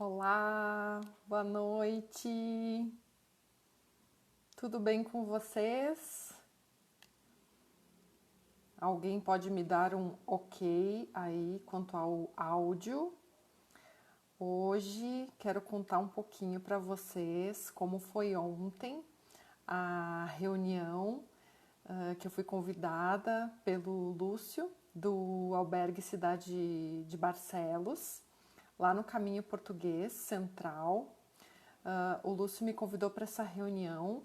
Olá, boa noite. Tudo bem com vocês? Alguém pode me dar um ok aí quanto ao áudio? Hoje quero contar um pouquinho para vocês como foi ontem a reunião que eu fui convidada pelo Lúcio do Albergue Cidade de Barcelos, lá no Caminho Português Central. O Lúcio me convidou para essa reunião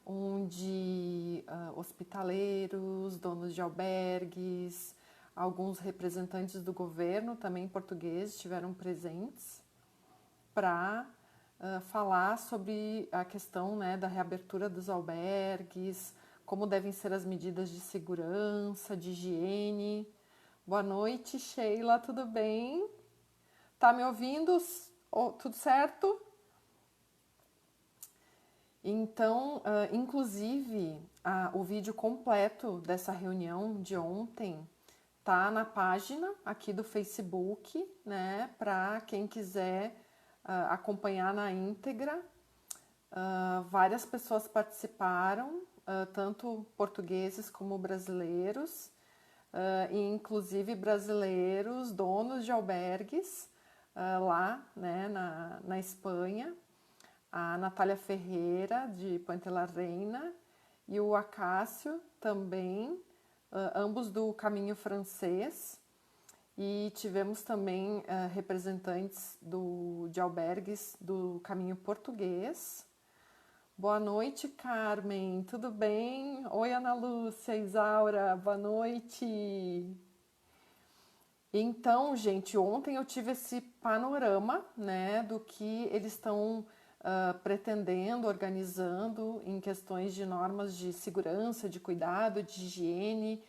onde hospitaleiros, donos de albergues, alguns representantes do governo, também portugueses, estiveram presentes para falar sobre a questão, né, da reabertura dos albergues, como devem ser as medidas de segurança, de higiene. Boa noite, Sheila, tudo bem? Tá me ouvindo? Tudo certo? Então, inclusive, o vídeo completo dessa reunião de ontem tá na página aqui do Facebook, né? Para quem quiser acompanhar na íntegra. Várias pessoas participaram, tanto portugueses como brasileiros, e inclusive brasileiros, donos de albergues lá, né, na Espanha. A Natália Ferreira, de Puente la Reina, e o Acácio também, ambos do Caminho Francês. E tivemos também representantes de albergues do Caminho Português. Boa noite, Carmen, tudo bem? Oi, Ana Lúcia, Isaura, boa noite. Então, gente, ontem eu tive esse panorama, né, do que eles estão pretendendo, organizando em questões de normas de segurança, de cuidado, de higiene,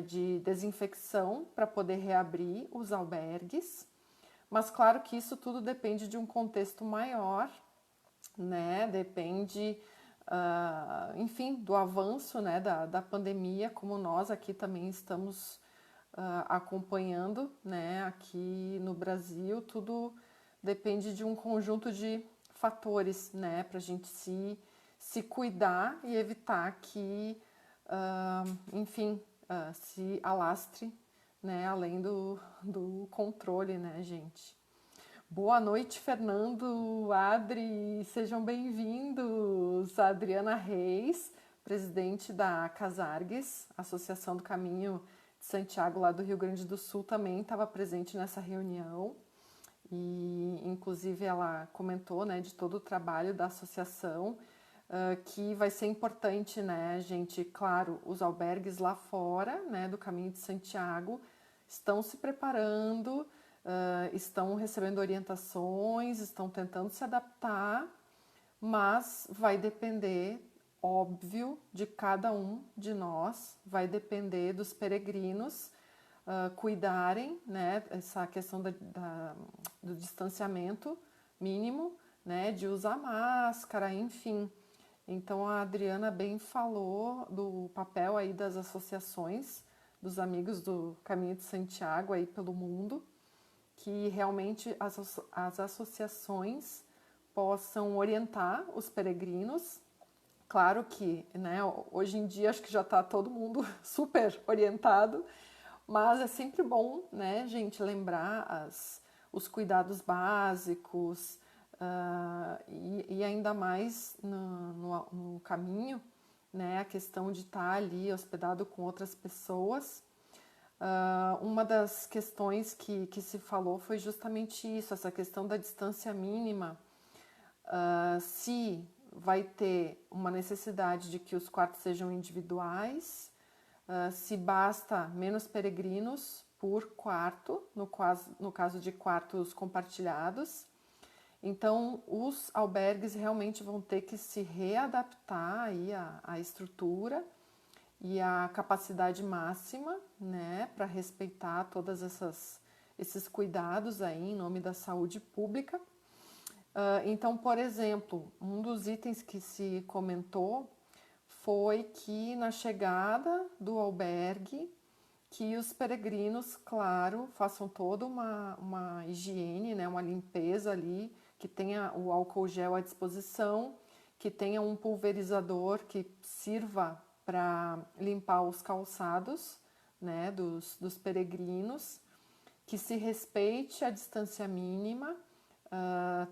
de desinfecção para poder reabrir os albergues. Mas claro que isso tudo depende de um contexto maior, né? Depende, enfim, do avanço, né, da pandemia, como nós aqui também estamos acompanhando, né? Aqui no Brasil, tudo depende de um conjunto de fatores, né, para a gente se cuidar e evitar que, enfim, se alastre, né, além do controle, né, gente. Boa noite, Fernando, Adri, sejam bem-vindos. A Adriana Reis, presidente da Casargues, Associação do Caminho de Santiago, lá do Rio Grande do Sul, também estava presente nessa reunião. E inclusive ela comentou, né, de todo o trabalho da associação, que vai ser importante, né, gente, claro, os albergues lá fora, né, do Caminho de Santiago, estão se preparando, estão recebendo orientações, estão tentando se adaptar, mas vai depender, óbvio, de cada um de nós, vai depender dos peregrinos cuidarem, né, essa questão do distanciamento mínimo, né, de usar máscara, enfim. Então a Adriana bem falou do papel aí das associações, dos amigos do Caminho de Santiago aí pelo mundo, que realmente as associações possam orientar os peregrinos. Claro que, né, hoje em dia acho que já está todo mundo super orientado, mas é sempre bom, né, gente, lembrar os cuidados básicos e ainda mais no caminho, né, a questão de estar ali hospedado com outras pessoas. Uma das questões que se falou foi justamente isso, essa questão da distância mínima. Se vai ter uma necessidade de que os quartos sejam individuais, se basta menos peregrinos por quarto, no caso de quartos compartilhados. Então, os albergues realmente vão ter que se readaptar aí à estrutura e à capacidade máxima, né, para respeitar todas esses cuidados aí em nome da saúde pública. Então, por exemplo, um dos itens que se comentou foi que na chegada do albergue que os peregrinos, claro, façam toda uma higiene, né, uma limpeza ali, que tenha o álcool gel à disposição, que tenha um pulverizador que sirva para limpar os calçados, né, dos peregrinos, que se respeite a distância mínima,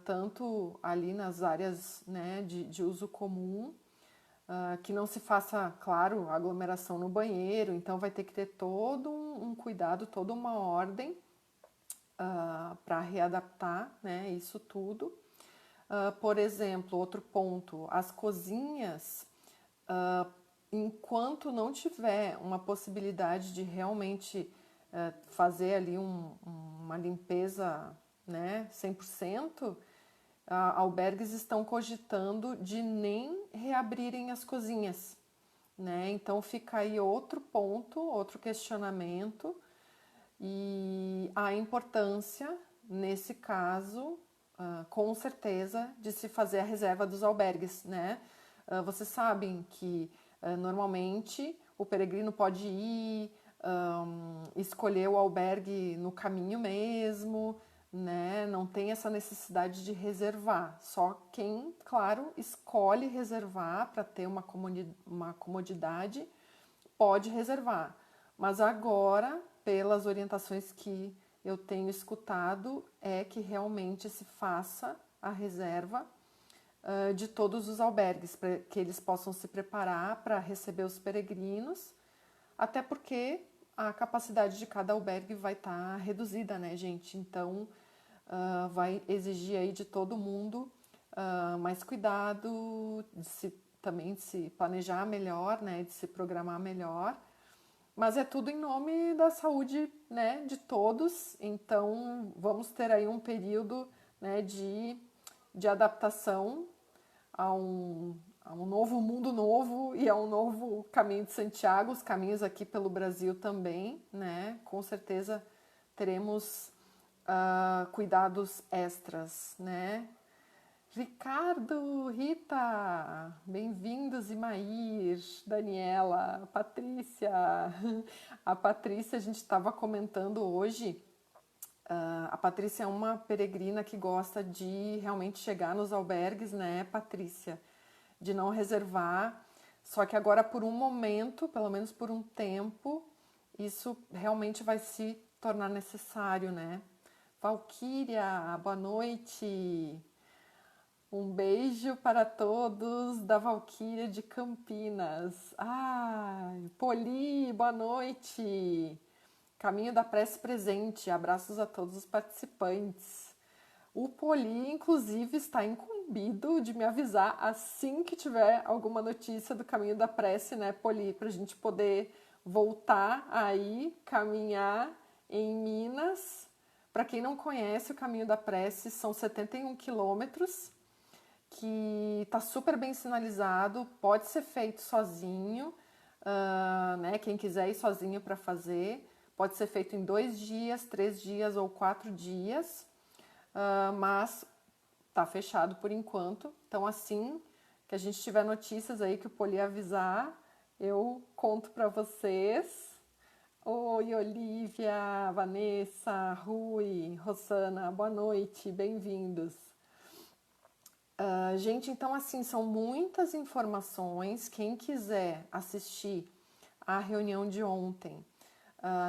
tanto ali nas áreas, né, de uso comum, que não se faça, claro, aglomeração no banheiro, então vai ter que ter todo um cuidado, toda uma ordem para readaptar, né, isso tudo. Por exemplo, outro ponto, as cozinhas, enquanto não tiver uma possibilidade de realmente fazer ali uma limpeza, né, 100%, albergues estão cogitando de nem reabrirem as cozinhas, né? Então fica aí outro ponto, outro questionamento e a importância, nesse caso, com certeza, de se fazer a reserva dos albergues, né? Vocês sabem que normalmente o peregrino pode ir, escolher o albergue no caminho mesmo, né? Não tem essa necessidade de reservar. Só quem, claro, escolhe reservar para ter uma comodidade pode reservar. Mas agora, pelas orientações que eu tenho escutado, é que realmente se faça a reserva de todos os albergues, para que eles possam se preparar para receber os peregrinos, até porque a capacidade de cada albergue vai estar reduzida, né, gente? Então, vai exigir aí de todo mundo mais cuidado, também de se planejar melhor, né, de se programar melhor. Mas é tudo em nome da saúde, né, de todos. Então, vamos ter aí um período, né, de adaptação a um novo mundo novo e a um novo caminho de Santiago, os caminhos aqui pelo Brasil também, né? Com certeza teremos cuidados extras, né? Ricardo, Rita, bem-vindos, Imair, Daniela, Patrícia. A Patrícia, a gente estava comentando hoje, a Patrícia é uma peregrina que gosta de realmente chegar nos albergues, né, Patrícia? De não reservar, só que agora por um momento, pelo menos por um tempo, isso realmente vai se tornar necessário, né? Valquíria, boa noite! Um beijo para todos da Valquíria de Campinas. Ai, Poli, boa noite. Caminho da Prece presente. Abraços a todos os participantes. O Poli, inclusive, está incumbido de me avisar assim que tiver alguma notícia do Caminho da Prece, né, Poli? Para a gente poder voltar aí, caminhar em Minas. Para quem não conhece, o Caminho da Prece são 71 quilômetros, que está super bem sinalizado, pode ser feito sozinho, né? Quem quiser ir sozinho para fazer, pode ser feito em 2 dias, 3 dias ou 4 dias, mas está fechado por enquanto. Então, assim que a gente tiver notícias aí que o Poli avisar, eu conto para vocês. Oi, Olivia, Vanessa, Rui, Rosana, boa noite, bem-vindos. Gente, então assim, são muitas informações. Quem quiser assistir a reunião de ontem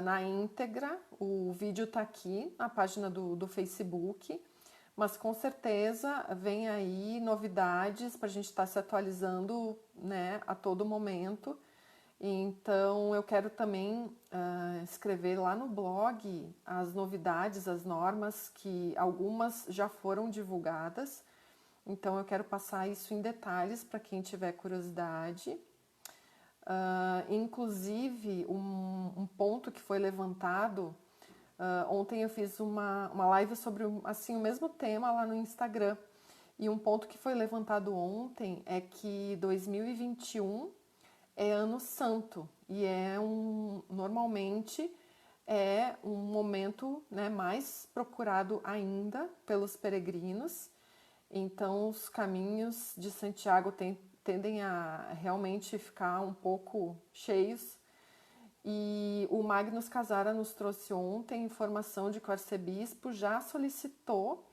na íntegra, o vídeo tá aqui na página do Facebook, mas com certeza vem aí novidades para a gente estar se atualizando, né, a todo momento. Então eu quero também escrever lá no blog as novidades, as normas, que algumas já foram divulgadas. Então eu quero passar isso em detalhes para quem tiver curiosidade. Inclusive, um ponto que foi levantado, ontem eu fiz uma live sobre assim, o mesmo tema lá no Instagram. E um ponto que foi levantado ontem é que 2021 é ano santo e normalmente é um momento, né, mais procurado ainda pelos peregrinos. Então, os caminhos de Santiago tendem a realmente ficar um pouco cheios E o Magnus Casara nos trouxe ontem informação de que o arcebispo já solicitou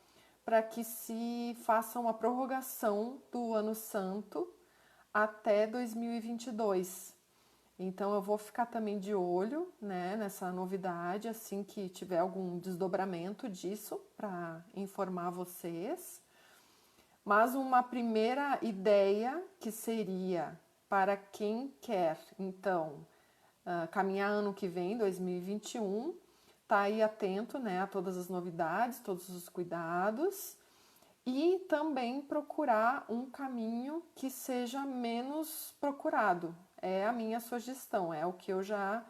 para que se faça uma prorrogação do Ano Santo até 2022. Então eu vou ficar também de olho, né, nessa novidade, assim que tiver algum desdobramento disso, para informar vocês. Mas uma primeira ideia que seria para quem quer, então, caminhar ano que vem, 2021, tá aí atento, né, a todas as novidades, todos os cuidados, e também procurar um caminho que seja menos procurado. É a minha sugestão, é o que eu já,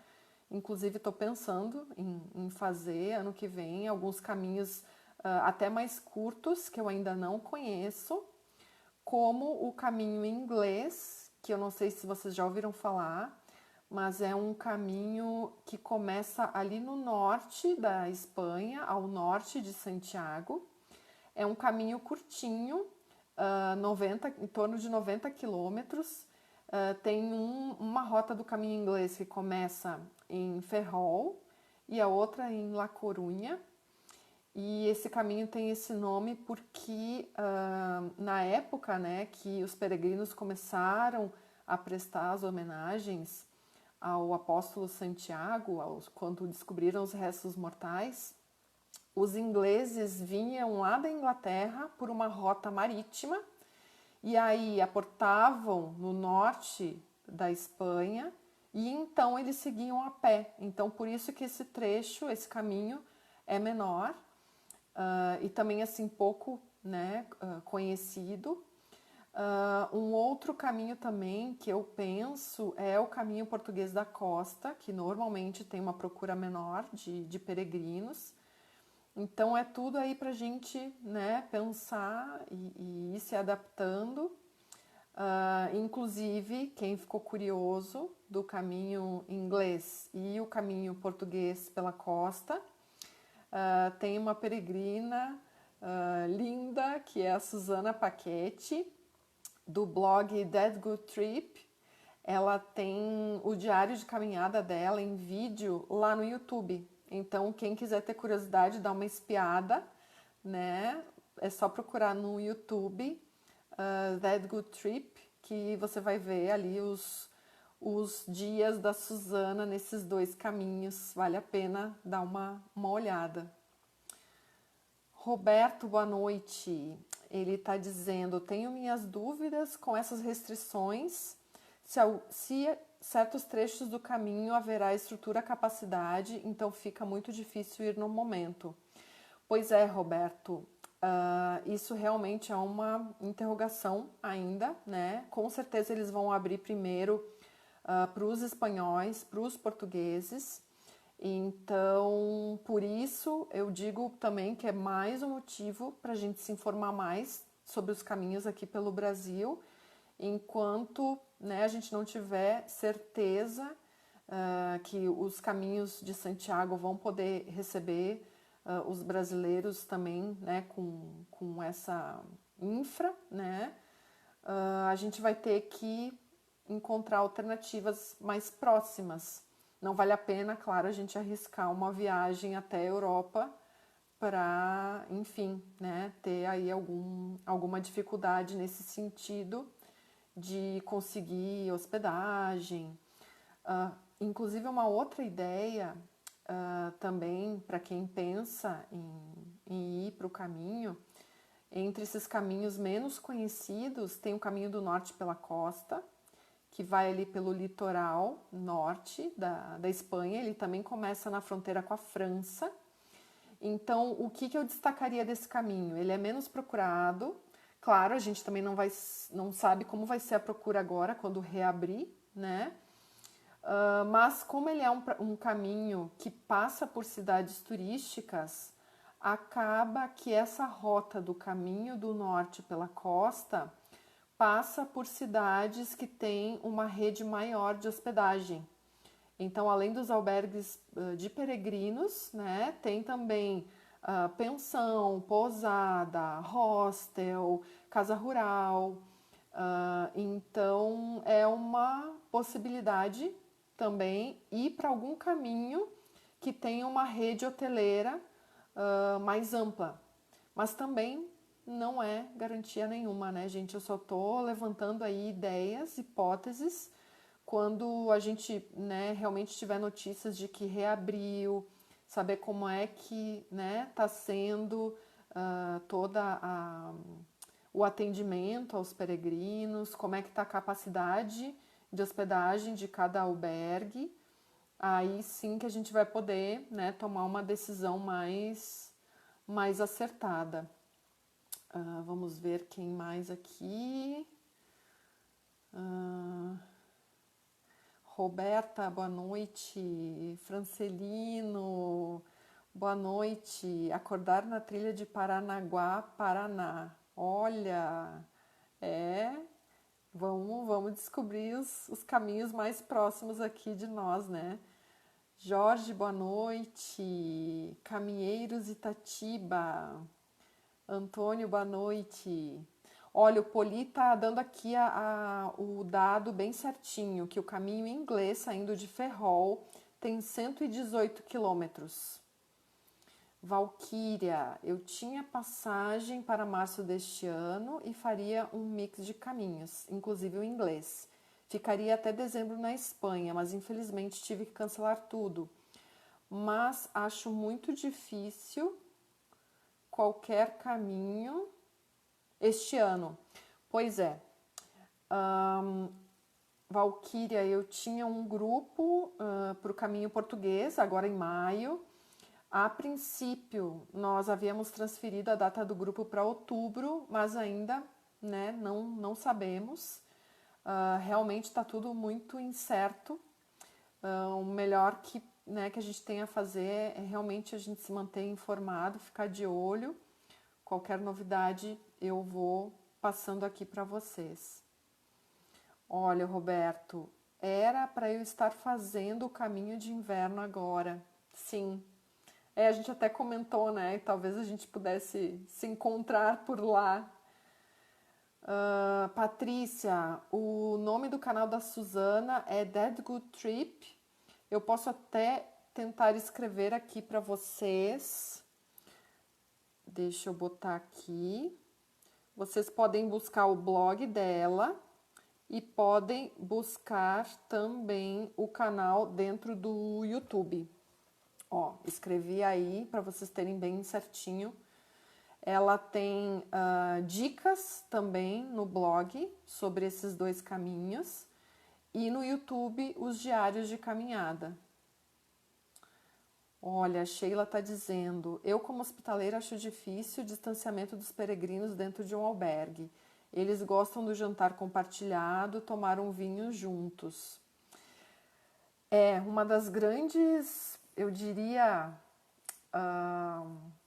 inclusive, estou pensando em fazer ano que vem, alguns caminhos até mais curtos, que eu ainda não conheço, como o caminho inglês, que eu não sei se vocês já ouviram falar, mas é um caminho que começa ali no norte da Espanha, ao norte de Santiago. É um caminho curtinho, em torno de 90 quilômetros. Tem uma rota do caminho inglês que começa em Ferrol e a outra em La Coruña. E esse caminho tem esse nome porque na época, né, que os peregrinos começaram a prestar as homenagens ao apóstolo Santiago, quando descobriram os restos mortais, os ingleses vinham lá da Inglaterra por uma rota marítima e aí aportavam no norte da Espanha e então eles seguiam a pé. Então por isso que esse trecho, esse caminho é menor e também assim pouco, né, conhecido. Um outro caminho também que eu penso é o caminho português da costa, que normalmente tem uma procura menor de peregrinos. Então é tudo aí para a gente, né, pensar e ir se adaptando. Inclusive, quem ficou curioso do caminho inglês e o caminho português pela costa, tem uma peregrina linda, que é a Susana Paquete, do blog That Good Trip. Ela tem o diário de caminhada dela em vídeo lá no YouTube. Então, quem quiser ter curiosidade, dá uma espiada, né? É só procurar no YouTube That Good Trip, que você vai ver ali os dias da Susana nesses dois caminhos. Vale a pena dar uma olhada. Roberto, boa noite. Ele está dizendo: tenho minhas dúvidas com essas restrições, se certos trechos do caminho haverá estrutura, capacidade, então fica muito difícil ir no momento. Pois é, Roberto, isso realmente é uma interrogação ainda, né? Com certeza eles vão abrir primeiro para os espanhóis, para os portugueses. Então, por isso, eu digo também que é mais um motivo para a gente se informar mais sobre os caminhos aqui pelo Brasil, enquanto, né, a gente não tiver certeza que os caminhos de Santiago vão poder receber os brasileiros também, né, com essa infra, né, a gente vai ter que encontrar alternativas mais próximas. Não vale a pena, claro, a gente arriscar uma viagem até a Europa para, enfim, né, ter aí alguma dificuldade nesse sentido de conseguir hospedagem. Inclusive, uma outra ideia também para quem pensa em ir para o caminho, entre esses caminhos menos conhecidos, tem o caminho do norte pela costa, que vai ali pelo litoral norte da Espanha. Ele também começa na fronteira com a França. Então, o que eu destacaria desse caminho? Ele é menos procurado. Claro, a gente também não sabe como vai ser a procura agora, quando reabrir, né? Mas como ele é um caminho que passa por cidades turísticas, acaba que essa rota do caminho do norte pela costa passa por cidades que têm uma rede maior de hospedagem. Então, além dos albergues de peregrinos, né, tem também pensão, pousada, hostel, casa rural. Então, é uma possibilidade também ir para algum caminho que tenha uma rede hoteleira mais ampla. Mas também não é garantia nenhuma, né, gente? Eu só tô levantando aí ideias, hipóteses, quando a gente, né, realmente tiver notícias de que reabriu, saber como é que, né, tá sendo o atendimento aos peregrinos, como é que está a capacidade de hospedagem de cada albergue, aí sim que a gente vai poder, né, tomar uma decisão mais acertada. Vamos ver quem mais aqui. Roberta, boa noite. Francelino, boa noite. Acordar na trilha de Paranaguá, Paraná. Olha, é. Vamos descobrir os caminhos mais próximos aqui de nós, né? Jorge, boa noite. Caminheiros Itatiba. Antônio, boa noite. Olha, o Poli tá dando aqui o dado bem certinho, que o caminho inglês saindo de Ferrol tem 118 quilômetros. Valquíria, eu tinha passagem para março deste ano e faria um mix de caminhos, inclusive o inglês. Ficaria até dezembro na Espanha, mas infelizmente tive que cancelar tudo. Mas acho muito difícil qualquer caminho este ano. Pois é. Valquíria, eu tinha um grupo para o caminho português, agora em maio. A princípio, nós havíamos transferido a data do grupo para outubro, mas ainda, né, não sabemos. Realmente está tudo muito incerto. O melhor que, né, que a gente tem a fazer é realmente a gente se manter informado, ficar de olho. Qualquer novidade eu vou passando aqui para vocês. Olha, Roberto, era para eu estar fazendo o caminho de inverno agora. Sim. A gente até comentou, né? Talvez a gente pudesse se encontrar por lá. Patrícia, o nome do canal da Suzana é Dead Good Trip. Eu posso até tentar escrever aqui para vocês. Deixa eu botar aqui. Vocês podem buscar o blog dela e podem buscar também o canal dentro do YouTube. Ó, escrevi aí para vocês terem bem certinho. Ela tem dicas também no blog sobre esses dois caminhos e no YouTube os diários de caminhada. Olha, a Sheila está dizendo, eu como hospitaleira acho difícil o distanciamento dos peregrinos dentro de um albergue. Eles gostam do jantar compartilhado, tomar um vinho juntos. É uma das grandes, eu diria,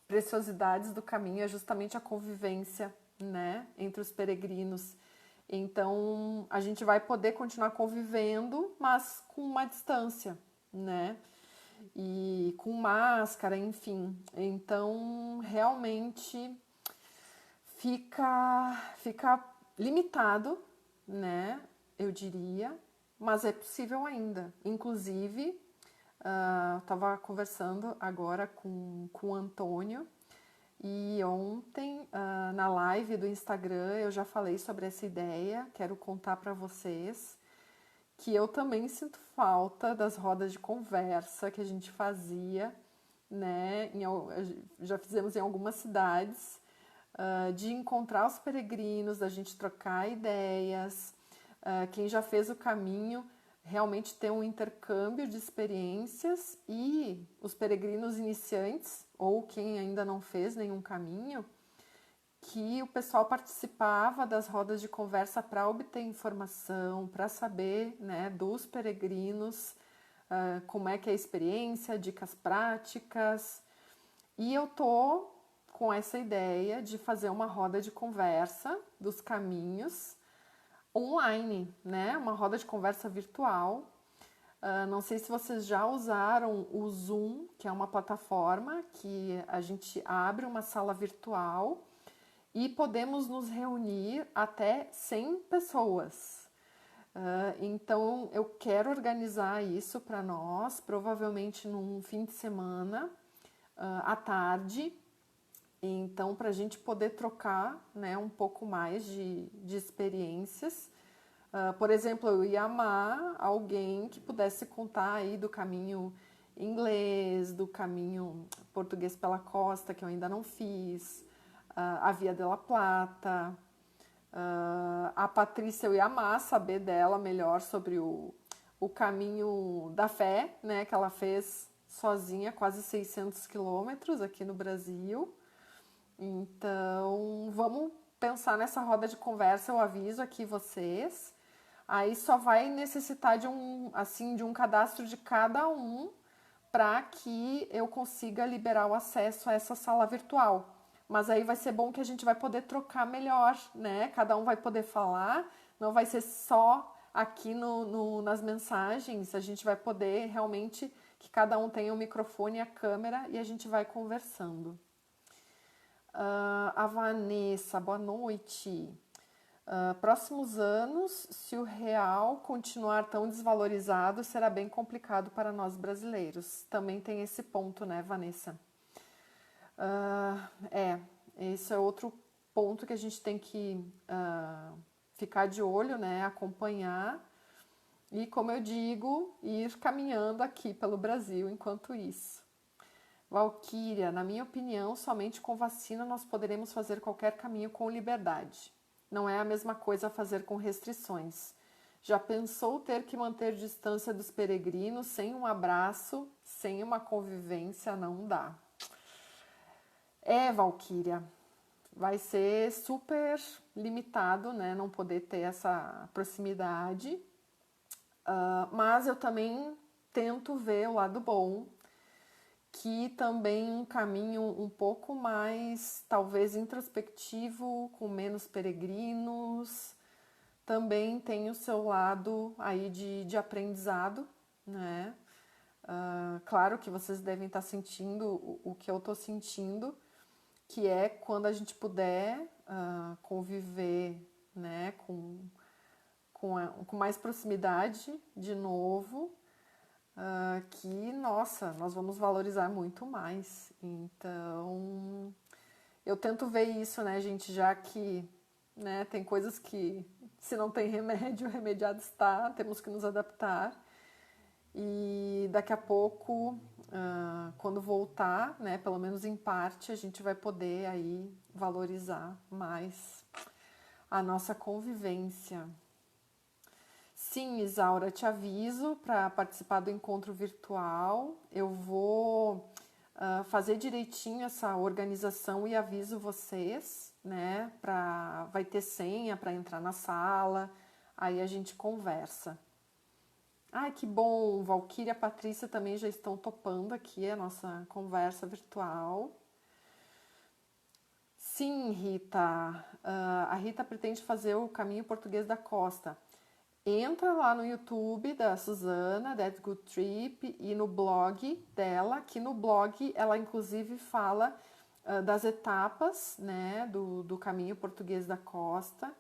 preciosidades do caminho é justamente a convivência, né, entre os peregrinos. Então, a gente vai poder continuar convivendo, mas com uma distância, né? E com máscara, enfim. Então, realmente fica limitado, né? Eu diria, mas é possível ainda. Inclusive, estava conversando agora com o Antônio e ontem na live do Instagram eu já falei sobre essa ideia, quero contar para vocês que eu também sinto falta das rodas de conversa que a gente fazia, né? Já fizemos em algumas cidades, de encontrar os peregrinos, da gente trocar ideias, quem já fez o caminho realmente ter um intercâmbio de experiências e os peregrinos iniciantes ou quem ainda não fez nenhum caminho, que o pessoal participava das rodas de conversa para obter informação, para saber, né, dos peregrinos, como é que é a experiência, dicas práticas. E eu tô com essa ideia de fazer uma roda de conversa dos caminhos online, né? Uma roda de conversa virtual. Não sei se vocês já usaram o Zoom, que é uma plataforma que a gente abre uma sala virtual e podemos nos reunir até 100 pessoas. Então, eu quero organizar isso para nós, provavelmente num fim de semana, à tarde. Então, para a gente poder trocar, né, um pouco mais de experiências. Por exemplo, eu ia amar alguém que pudesse contar aí do caminho inglês, do caminho português pela costa, que eu ainda não fiz, a Via de la Plata. A Patrícia, eu ia amar saber dela melhor sobre o caminho da fé, né, que ela fez sozinha, quase 600 quilômetros aqui no Brasil. Então, vamos pensar nessa roda de conversa, eu aviso aqui vocês. Aí só vai necessitar de um cadastro de cada um para que eu consiga liberar o acesso a essa sala virtual. Mas aí vai ser bom que a gente vai poder trocar melhor, né? Cada um vai poder falar, não vai ser só aqui nas mensagens, a gente vai poder realmente que cada um tenha o microfone e a câmera e a gente vai conversando. A Vanessa, boa noite. Próximos anos, se o real continuar tão desvalorizado, será bem complicado para nós brasileiros. Também tem esse ponto, né, Vanessa? Esse é outro ponto que a gente tem que ficar de olho, né, acompanhar e, como eu digo, ir caminhando aqui pelo Brasil enquanto isso. Valquíria, na minha opinião, somente com vacina nós poderemos fazer qualquer caminho com liberdade. Não é a mesma coisa fazer com restrições. Já pensou ter que manter distância dos peregrinos sem um abraço, sem uma convivência? Não dá. Valquíria, vai ser super limitado, né? Não poder ter essa proximidade. Mas eu também tento ver o lado bom, que também um caminho um pouco mais, talvez, introspectivo, com menos peregrinos, também tem o seu lado aí de aprendizado, né? Claro que vocês devem estar sentindo o que eu estou sentindo, que é quando a gente puder conviver, né, com mais proximidade de novo, que, nossa, nós vamos valorizar muito mais. Então, eu tento ver isso, né, gente, já que, né, tem coisas que, se não tem remédio, o remediado está, temos que nos adaptar. E daqui a pouco, quando voltar, né, pelo menos em parte, a gente vai poder aí valorizar mais a nossa convivência. Sim, Isaura, te aviso para participar do encontro virtual. Eu vou fazer direitinho essa organização e aviso vocês, né? Vai ter senha para entrar na sala, aí a gente conversa. Ai, que bom! Valquíria e a Patrícia também já estão topando aqui a nossa conversa virtual. Sim, Rita. A Rita pretende fazer o caminho português da costa. Entra lá no YouTube da Suzana, That Good Trip, e no blog dela, que no blog ela inclusive fala das etapas, né, do caminho português da costa.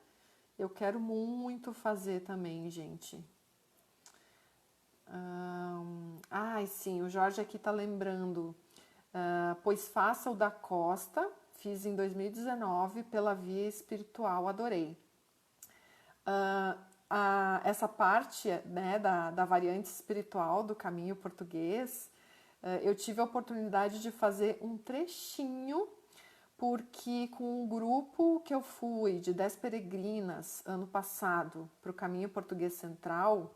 Eu quero muito fazer também, gente. Sim, o Jorge aqui tá lembrando. Pois faça o da costa, fiz em 2019 pela via espiritual, adorei. Essa parte, né, da variante espiritual do caminho português, eu tive a oportunidade de fazer um trechinho, porque com um grupo que eu fui de 10 peregrinas ano passado para o caminho português central,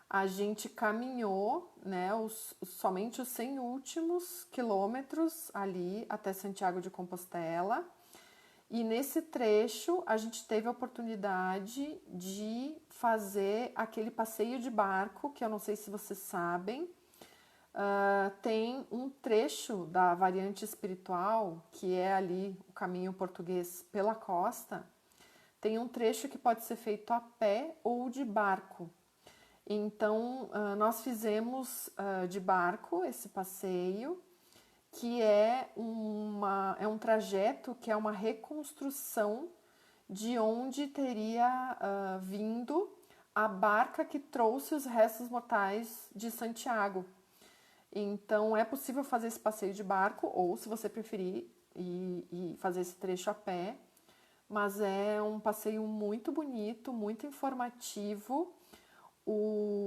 a gente caminhou, né, somente os 100 últimos quilômetros ali até Santiago de Compostela. E nesse trecho a gente teve a oportunidade de fazer aquele passeio de barco, que eu não sei se vocês sabem. Tem um trecho da variante espiritual, que é ali o caminho português pela costa. Tem um trecho que pode ser feito a pé ou de barco. Então, nós fizemos de barco esse passeio, que é um trajeto que é uma reconstrução de onde teria vindo a barca que trouxe os restos mortais de Santiago. Então é possível fazer esse passeio de barco, ou se você preferir, e fazer esse trecho a pé. Mas é um passeio muito bonito, muito informativo.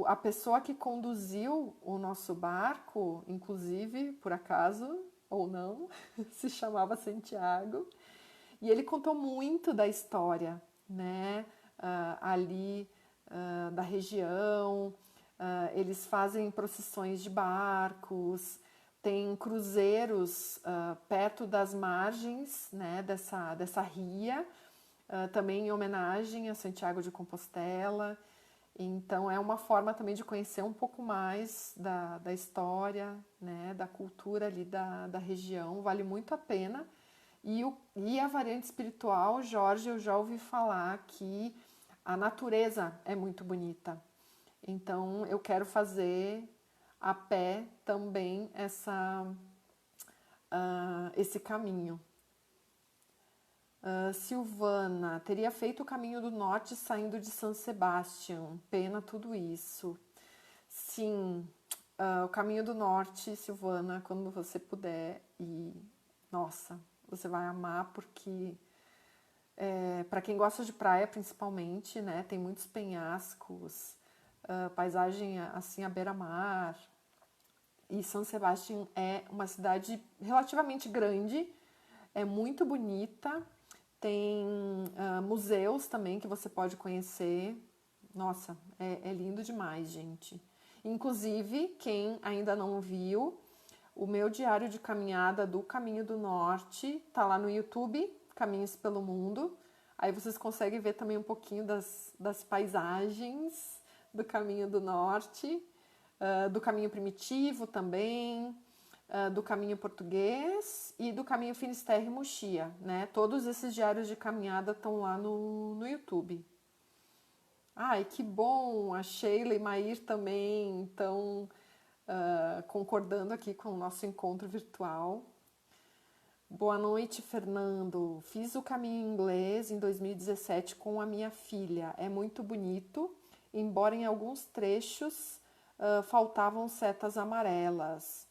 A pessoa que conduziu o nosso barco, inclusive, por acaso ou não, se chamava Santiago. E ele contou muito da história, né? Ali da região. Eles fazem procissões de barcos, tem cruzeiros perto das margens, né, dessa ria, também em homenagem a Santiago de Compostela. Então é uma forma também de conhecer um pouco mais da história, né, da cultura ali da região, vale muito a pena. E a variante espiritual, Jorge, eu já ouvi falar que a natureza é muito bonita. Então eu quero fazer a pé também esse caminho. Silvana, teria feito o caminho do norte saindo de São Sebastião. Pena tudo isso. Sim, o caminho do norte, Silvana, quando você puder. E, nossa, você vai amar porque, para quem gosta de praia principalmente, né, tem muitos penhascos, paisagem assim à beira-mar. E São Sebastião é uma cidade relativamente grande, é muito bonita, tem museus também que você pode conhecer. Nossa, é lindo demais, gente. Inclusive, quem ainda não viu, o meu diário de caminhada do Caminho do Norte tá lá no YouTube, Caminhos pelo Mundo. Aí vocês conseguem ver também um pouquinho das paisagens do Caminho do Norte, do Caminho Primitivo também, do Caminho Português e do Caminho Finisterre e Mochia, né? Todos esses diários de caminhada estão lá no YouTube. Ai, que bom! A Sheila e Maír também estão concordando aqui com o nosso encontro virtual. Boa noite, Fernando. Fiz o caminho inglês em 2017 com a minha filha. É muito bonito, embora em alguns trechos faltavam setas amarelas.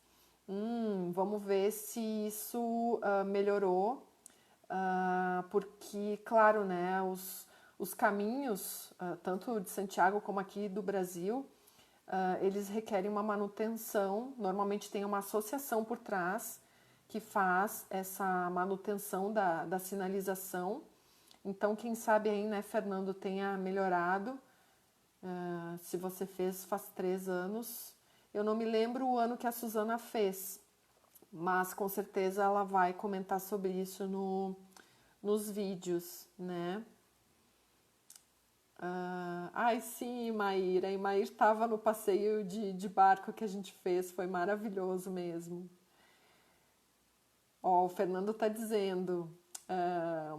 Vamos ver se isso melhorou, porque, claro, né, os caminhos, tanto de Santiago como aqui do Brasil, eles requerem uma manutenção. Normalmente tem uma associação por trás que faz essa manutenção da sinalização. Então, quem sabe aí, né, Fernando, tenha melhorado. Se você fez faz 3 anos. Eu não me lembro o ano que a Suzana fez, mas com certeza ela vai comentar sobre isso nos vídeos, né? Ai, sim, Maíra. E Maíra estava no passeio de barco que a gente fez, foi maravilhoso mesmo. Ó, o Fernando está dizendo,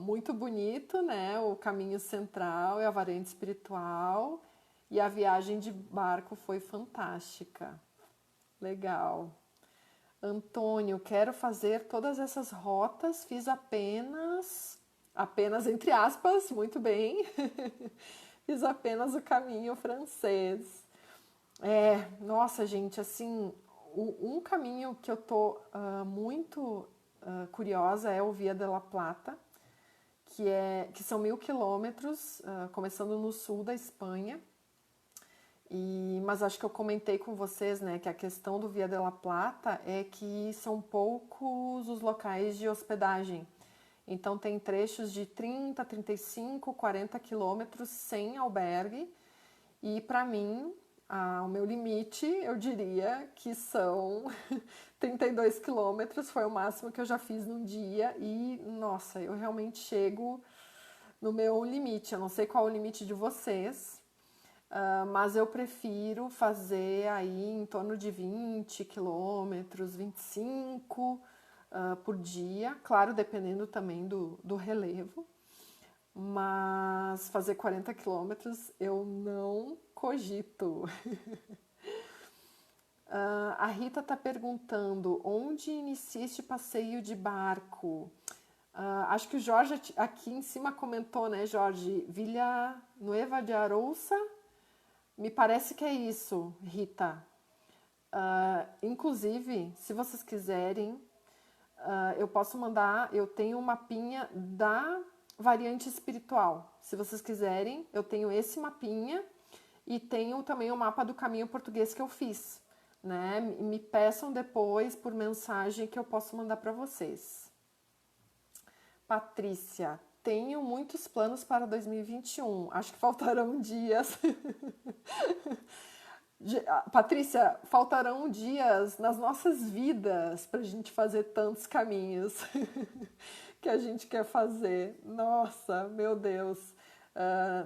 muito bonito, né? O caminho central e a variante espiritual, e a viagem de barco foi fantástica. Legal. Antônio, quero fazer todas essas rotas, fiz apenas entre aspas, muito bem, fiz apenas o caminho francês. Nossa, gente, assim, um caminho que eu tô muito curiosa é o Via de la Plata, que são 1000 quilômetros, começando no sul da Espanha. Mas acho que eu comentei com vocês, né, que a questão do Via de la Plata é que são poucos os locais de hospedagem. Então tem trechos de 30, 35, 40 quilômetros sem albergue. E para mim, o meu limite, eu diria que são 32 quilômetros, foi o máximo que eu já fiz num dia. E, nossa, eu realmente chego no meu limite. Eu não sei qual é o limite de vocês, mas eu prefiro fazer aí em torno de 20 quilômetros, 25 por dia, claro, dependendo também do relevo, mas fazer 40 quilômetros eu não cogito. A Rita está perguntando onde inicia este passeio de barco. Acho que o Jorge aqui em cima comentou, né, Jorge? Vila Nueva de Arousa, Me parece que é isso, Rita. Inclusive, se vocês quiserem, eu posso mandar, eu tenho um mapinha da variante espiritual. Se vocês quiserem, eu tenho esse mapinha e tenho também o mapa do caminho português que eu fiz, né? Me peçam depois por mensagem que eu posso mandar para vocês. Patrícia, tenho muitos planos para 2021. Acho que faltarão dias. Patrícia, faltarão dias nas nossas vidas para a gente fazer tantos caminhos que a gente quer fazer. Nossa, meu Deus.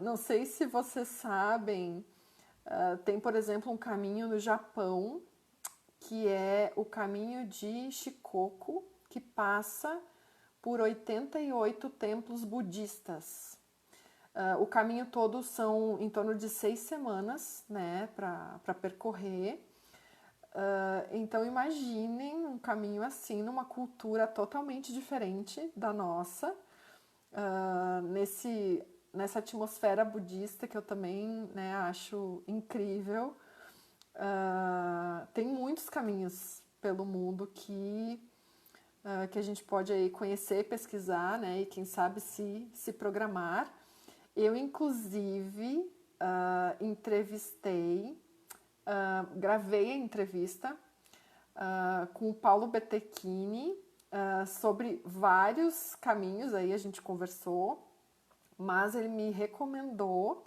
Não sei se vocês sabem, tem, por exemplo, um caminho no Japão, que é o caminho de Shikoku, que passa por 88 templos budistas. O caminho todo são em torno de 6 semanas, né, para percorrer. Então imaginem um caminho assim, numa cultura totalmente diferente da nossa, nessa atmosfera budista que eu também, né, acho incrível. Tem muitos caminhos pelo mundo que a gente pode aí conhecer, pesquisar, né, e quem sabe se programar. Eu, inclusive, entrevistei, gravei a entrevista com o Paulo Bertechini sobre vários caminhos, aí a gente conversou, mas ele me recomendou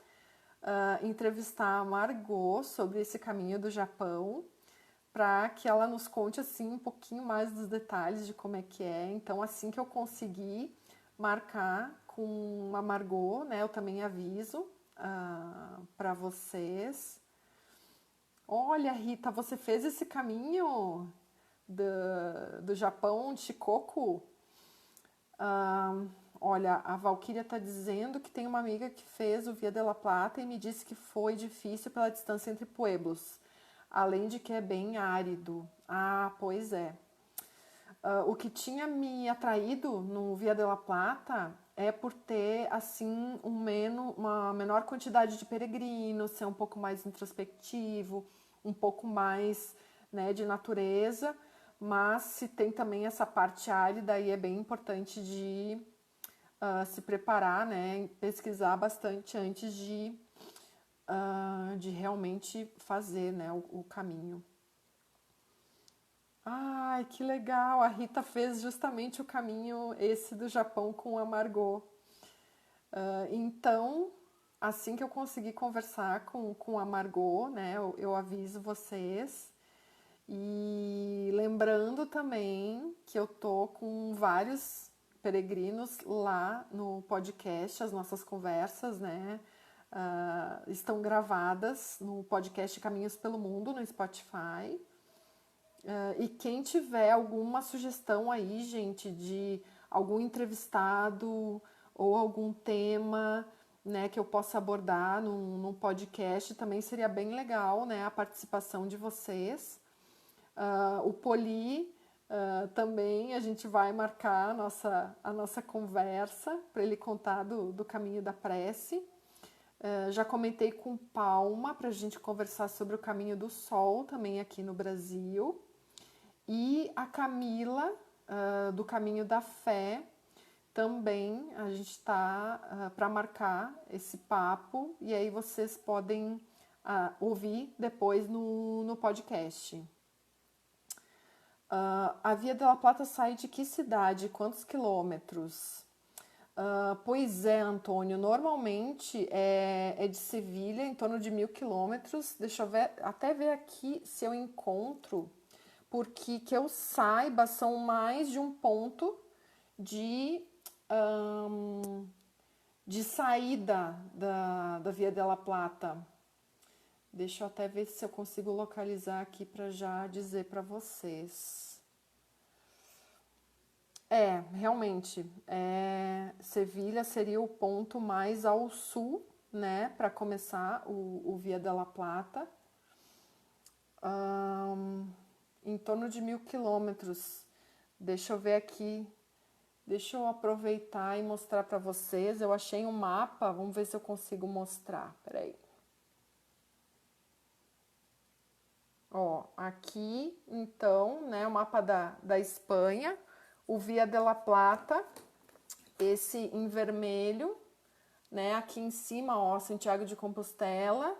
entrevistar a Margot sobre esse caminho do Japão, para que ela nos conte assim um pouquinho mais dos detalhes de como é que é. Então, assim que eu conseguir marcar com a Margot, né, eu também aviso para vocês. Olha, Rita, você fez esse caminho do Japão, de Shikoku? Olha, a Valquíria está dizendo que tem uma amiga que fez o Via de la Plata e me disse que foi difícil pela distância entre pueblos, além de que é bem árido. Ah, pois é. O que tinha me atraído no Via de la Plata é por ter assim uma menor quantidade de peregrinos, ser um pouco mais introspectivo, um pouco mais, né, de natureza, mas se tem também essa parte árida, aí é bem importante de se preparar, né, pesquisar bastante antes de realmente fazer, né, o caminho. Ai, que legal! A Rita fez justamente o caminho esse do Japão com a Margot. Então, assim que eu conseguir conversar com a Margot, né, eu aviso vocês. E lembrando também que eu tô com vários peregrinos lá no podcast, as nossas conversas, né, estão gravadas no podcast Caminhos pelo Mundo, no Spotify. E quem tiver alguma sugestão aí, gente, de algum entrevistado ou algum tema, né, que eu possa abordar num podcast, também seria bem legal, né, a participação de vocês. O Poli também, a gente vai marcar a nossa conversa para ele contar do caminho da prece. Já comentei com Palma para a gente conversar sobre o caminho do sol também aqui no Brasil. E a Camila, do Caminho da Fé, também a gente está para marcar esse papo e aí vocês podem ouvir depois no podcast. A Via de la Plata sai de que cidade? Quantos quilômetros? Pois é, Antônio, normalmente é de Sevilha, em torno de 1.000 quilômetros. Deixa eu até ver aqui se eu encontro, porque que eu saiba, são mais de um ponto de saída da Via de la Plata. Deixa eu até ver se eu consigo localizar aqui para já dizer para vocês. Realmente, Sevilha seria o ponto mais ao sul, né, para começar o Via de la Plata. Em torno de 1.000 quilômetros. Deixa eu ver aqui. Deixa eu aproveitar e mostrar para vocês. Eu achei um mapa, vamos ver se eu consigo mostrar. Peraí. Ó, aqui, então, né, o mapa da Espanha, o Via de la Plata, esse em vermelho, né, aqui em cima, ó, Santiago de Compostela,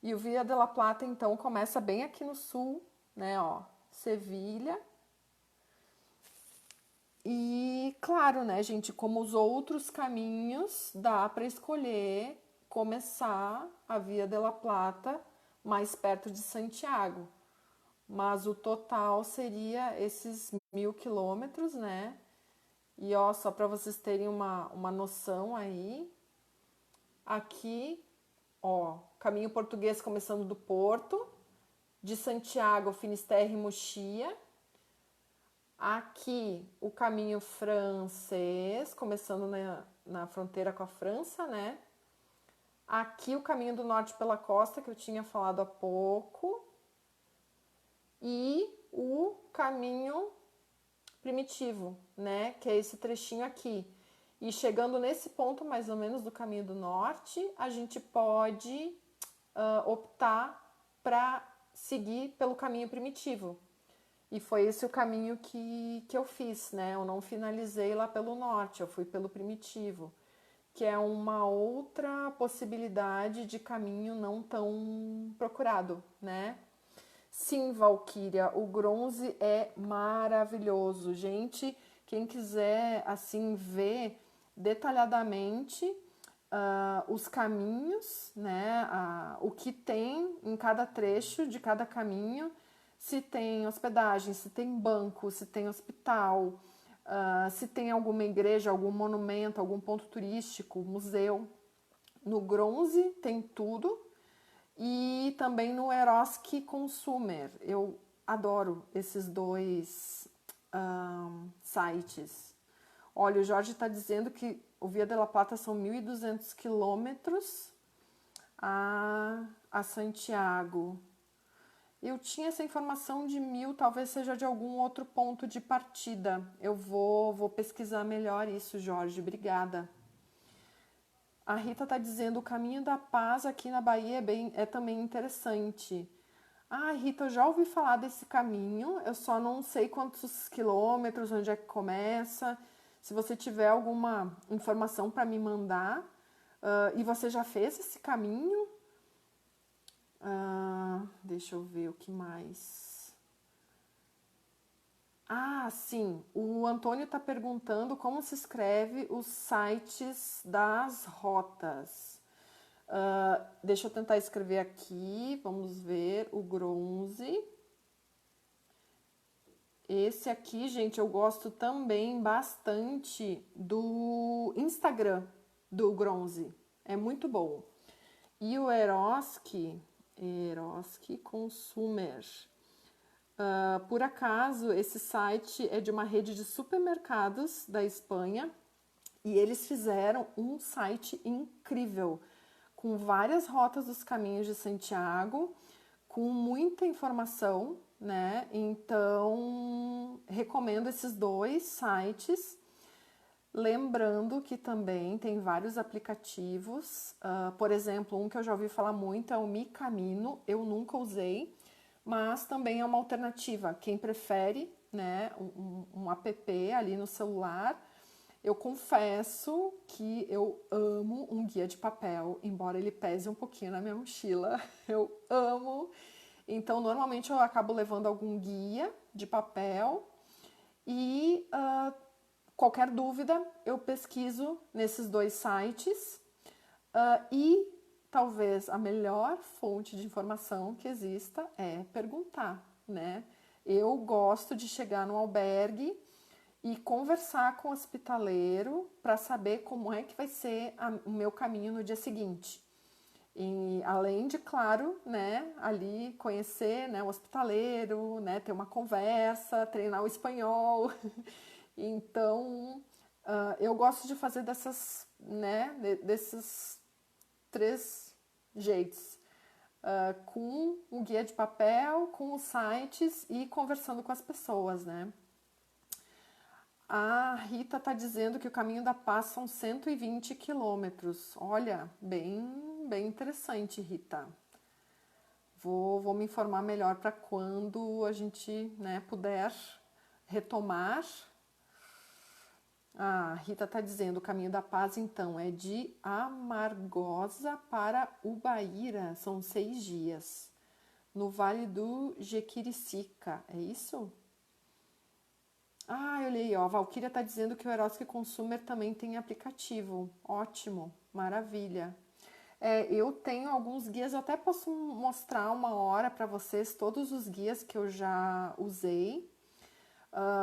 e o Via de la Plata, então, começa bem aqui no sul, né, ó, Sevilha. E, claro, né, gente, como os outros caminhos, dá para escolher começar a Via de la Plata mais perto de Santiago. Mas o total seria esses 1.000 quilômetros, né? E ó, só para vocês terem uma noção aí, aqui, ó, caminho português começando do Porto, de Santiago, Finisterre e Mochia. Aqui, o caminho francês, começando na fronteira com a França, né? Aqui, o caminho do norte pela costa, que eu tinha falado há pouco. E o caminho primitivo, né? Que é esse trechinho aqui. E chegando nesse ponto, mais ou menos, do caminho do norte, a gente pode optar para seguir pelo caminho primitivo. E foi esse o caminho que eu fiz, né? Eu não finalizei lá pelo norte, eu fui pelo primitivo, que é uma outra possibilidade de caminho não tão procurado, né? Sim, Valquíria, o bronze é maravilhoso. Gente, quem quiser assim ver detalhadamente os caminhos, né? O que tem em cada trecho de cada caminho, se tem hospedagem, se tem banco, se tem hospital, se tem alguma igreja, algum monumento, algum ponto turístico, museu. No bronze tem tudo. E também no Eroski Consumer. Eu adoro esses dois sites. Olha, o Jorge está dizendo que o Via de la Plata são 1.200 quilômetros a Santiago. Eu tinha essa informação de 1.000, talvez seja de algum outro ponto de partida. Eu vou pesquisar melhor isso, Jorge. Obrigada. A Rita está dizendo o caminho da paz aqui na Bahia é também interessante. Ah, Rita, eu já ouvi falar desse caminho, eu só não sei quantos quilômetros, onde é que começa. Se você tiver alguma informação para me mandar, e você já fez esse caminho? Deixa eu ver o que mais. Ah, sim, o Antônio está perguntando como se escreve os sites das rotas. Deixa eu tentar escrever aqui, vamos ver, o bronze. Esse aqui, gente, eu gosto também bastante do Instagram do bronze. É muito bom. E o Eroski Consumer. Por acaso, esse site é de uma rede de supermercados da Espanha e eles fizeram um site incrível, com várias rotas dos caminhos de Santiago, com muita informação, né? Então, recomendo esses dois sites. Lembrando que também tem vários aplicativos, por exemplo, um que eu já ouvi falar muito é o Mi Camino, eu nunca usei, mas também é uma alternativa. Quem prefere, né, um app ali no celular, eu confesso que eu amo um guia de papel, embora ele pese um pouquinho na minha mochila, eu amo. Então, normalmente eu acabo levando algum guia de papel e qualquer dúvida, eu pesquiso nesses dois sites e talvez a melhor fonte de informação que exista é perguntar, né? Eu gosto de chegar no albergue e conversar com o hospitaleiro para saber como é que vai ser o meu caminho no dia seguinte. E além de, claro, né, ali conhecer, né, o hospitaleiro, né, ter uma conversa, treinar o espanhol. Então, eu gosto de fazer dessas, né, desses três jeitos. Com o guia de papel, com os sites e conversando com as pessoas, né? A Rita está dizendo que o caminho da paz são 120 quilômetros. Olha, bem interessante, Rita. Vou me informar melhor para quando a gente, né, puder retomar. A Rita está dizendo, o caminho da paz, então, é de Amargosa para Ubaíra, são 6 dias, no Vale do Jequiricica, é isso? Ah, eu olhei, ó, a Valquíria está dizendo que o Erotic Consumer também tem aplicativo, ótimo, maravilha. Eu tenho alguns guias, eu até posso mostrar uma hora para vocês todos os guias que eu já usei,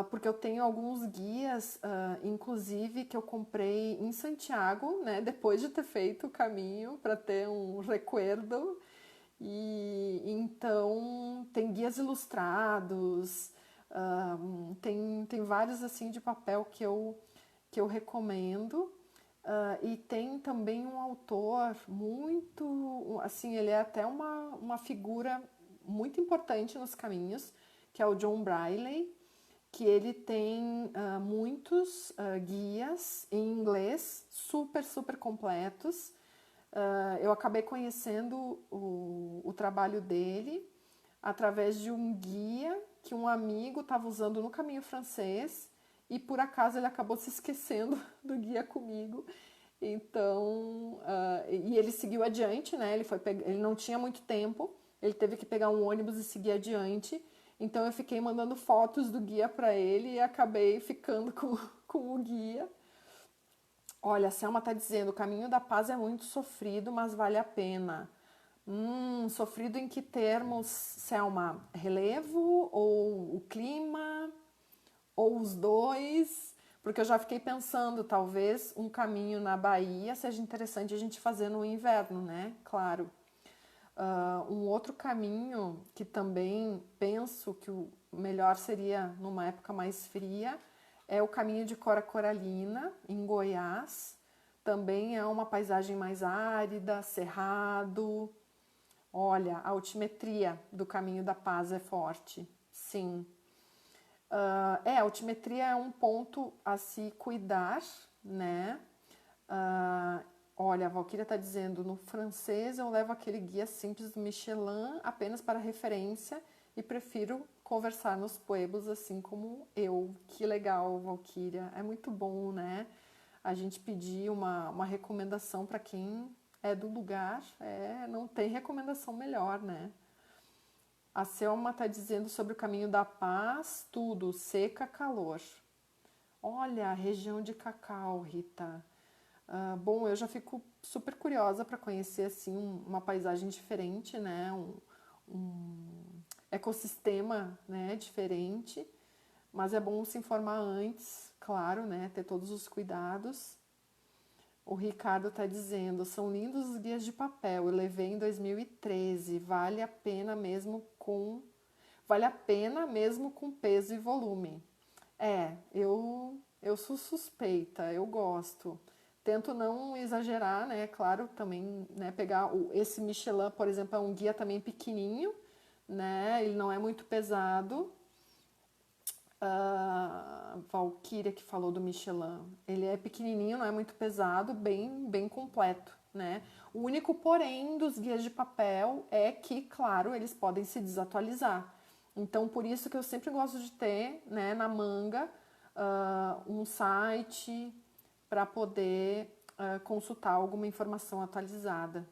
porque eu tenho alguns guias, inclusive, que eu comprei em Santiago, né, depois de ter feito o caminho, para ter um recuerdo. E então tem guias ilustrados, tem vários assim de papel que eu recomendo. E tem também um autor muito, assim, ele é até uma figura muito importante nos caminhos, que é o John Briley, que ele tem muitos guias em inglês super, super completos. Eu acabei conhecendo o trabalho dele através de um guia que um amigo estava usando no caminho francês e por acaso ele acabou se esquecendo do guia comigo. Então, e ele seguiu adiante, né? Ele não tinha muito tempo, ele teve que pegar um ônibus e seguir adiante. Então eu fiquei mandando fotos do guia para ele e acabei ficando com o guia. Olha, a Selma está dizendo, o caminho da paz é muito sofrido, mas vale a pena. Sofrido em que termos, Selma? Relevo ou o clima? Ou os dois? Porque eu já fiquei pensando, talvez um caminho na Bahia seja interessante a gente fazer no inverno, né? Claro. Um outro caminho que também penso que o melhor seria numa época mais fria é o caminho de Cora Coralina, em Goiás. Também é uma paisagem mais árida, cerrado. Olha, a altimetria do caminho da paz é forte, sim. A altimetria é um ponto a se cuidar, né? Olha, a Valquíria está dizendo, no francês eu levo aquele guia simples do Michelin apenas para referência e prefiro conversar nos pueblos assim como eu. Que legal, Valquíria. É muito bom, né? A gente pedir uma recomendação para quem é do lugar, não tem recomendação melhor, né? A Selma está dizendo sobre o caminho da paz, tudo, seca, calor. Olha, a região de Cacau, Rita. Bom, eu já fico super curiosa para conhecer assim uma paisagem diferente, né? Um ecossistema, né? Diferente. Mas é bom se informar antes, claro, né? Ter todos os cuidados. O Ricardo está dizendo, são lindos os guias de papel. Eu levei em 2013. Vale a pena mesmo com peso e volume. Eu sou suspeita, eu gosto. Tento não exagerar, né? Claro, também, né, pegar esse Michelin, por exemplo, é um guia também pequenininho, né? Ele não é muito pesado. Valquíria que falou do Michelin. Ele é pequenininho, não é muito pesado, bem completo, né? O único porém dos guias de papel é que, claro, eles podem se desatualizar. Então, por isso que eu sempre gosto de ter, né, na manga, um site para poder consultar alguma informação atualizada.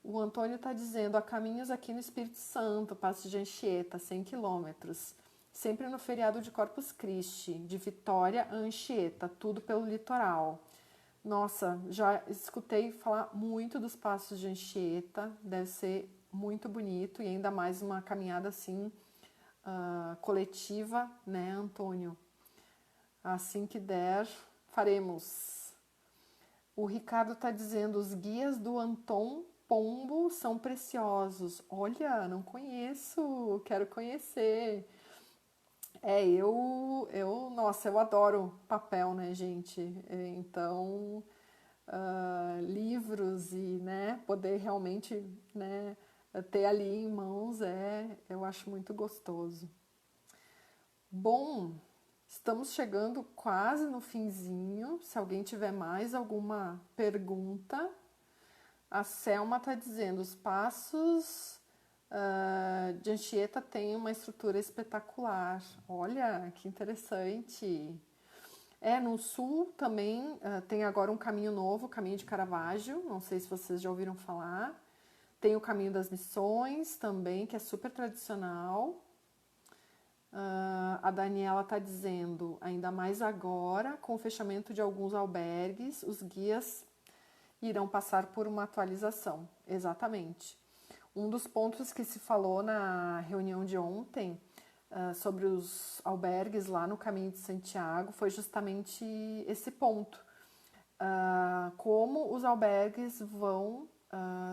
O Antônio está dizendo, há caminhos aqui no Espírito Santo, Passo de Anchieta, 100 quilômetros. Sempre no feriado de Corpus Christi, de Vitória a Anchieta, tudo pelo litoral. Nossa, já escutei falar muito dos Passos de Anchieta, deve ser muito bonito e ainda mais uma caminhada assim coletiva, né, Antônio? Assim que der, faremos. O Ricardo está dizendo, os guias do Anton Pombo são preciosos. Olha, não conheço, quero conhecer. Nossa, eu adoro papel, né, gente? Então, livros e, né, poder realmente, né, ter ali em mãos, eu acho muito gostoso. Bom, estamos chegando quase no finzinho. Se alguém tiver mais alguma pergunta, a Selma está dizendo, os passos de Anchieta tem uma estrutura espetacular. Olha, que interessante. No sul também tem agora um caminho novo, o Caminho de Caravaggio, não sei se vocês já ouviram falar. Tem o Caminho das Missões também, que é super tradicional. A Daniela está dizendo, ainda mais agora, com o fechamento de alguns albergues, os guias irão passar por uma atualização. Exatamente. Um dos pontos que se falou na reunião de ontem sobre os albergues lá no Caminho de Santiago foi justamente esse ponto. Como os albergues vão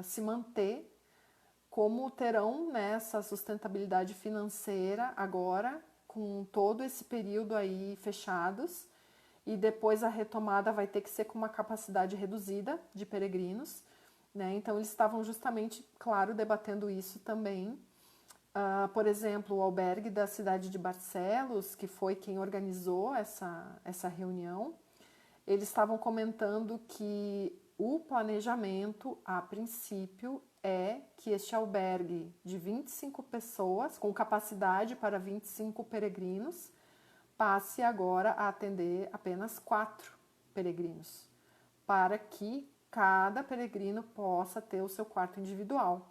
se manter, como terão, né, essa sustentabilidade financeira agora, com todo esse período aí fechados, e depois a retomada vai ter que ser com uma capacidade reduzida de peregrinos, né? Então eles estavam justamente, claro, debatendo isso também. Por exemplo, o albergue da cidade de Barcelos, que foi quem organizou essa reunião, eles estavam comentando que o planejamento, a princípio, é que este albergue de 25 pessoas, com capacidade para 25 peregrinos, passe agora a atender apenas 4 peregrinos, para que cada peregrino possa ter o seu quarto individual.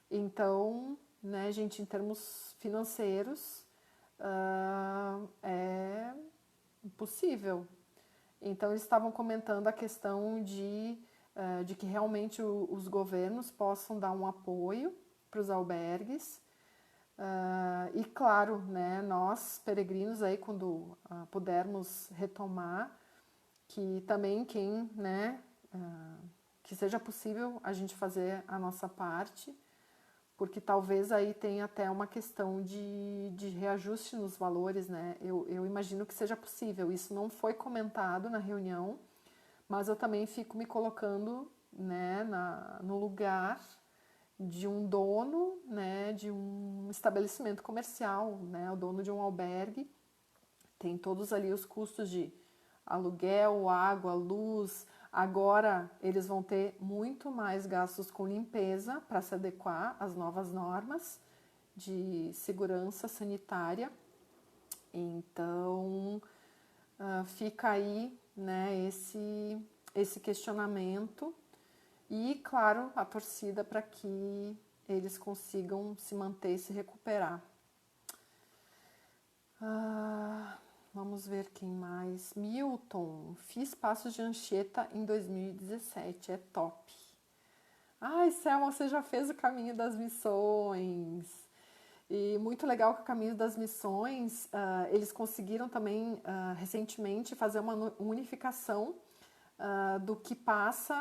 Então, né, gente, em termos financeiros, é possível. Então, eles estavam comentando a questão de que realmente os governos possam dar um apoio para os albergues. E, claro, né, nós, peregrinos, aí, quando pudermos retomar, que também né, que seja possível a gente fazer a nossa parte, porque talvez aí tenha até uma questão de reajuste nos valores, né? Eu imagino que seja possível. Isso não foi comentado na reunião, mas eu também fico me colocando, né, no lugar de um dono, né, de um estabelecimento comercial, né, o dono de um albergue, tem todos ali os custos de aluguel, água, luz. Agora eles vão ter muito mais gastos com limpeza para se adequar às novas normas de segurança sanitária. Então fica aí, né, esse questionamento e, claro, a torcida para que eles consigam se manter e se recuperar. Vamos ver quem mais. Milton, fiz Passos de Anchieta em 2017, é top. Ai, Selma, você já fez o Caminho das Missões. E muito legal que o Caminho das Missões, eles conseguiram também recentemente fazer uma unificação do que passa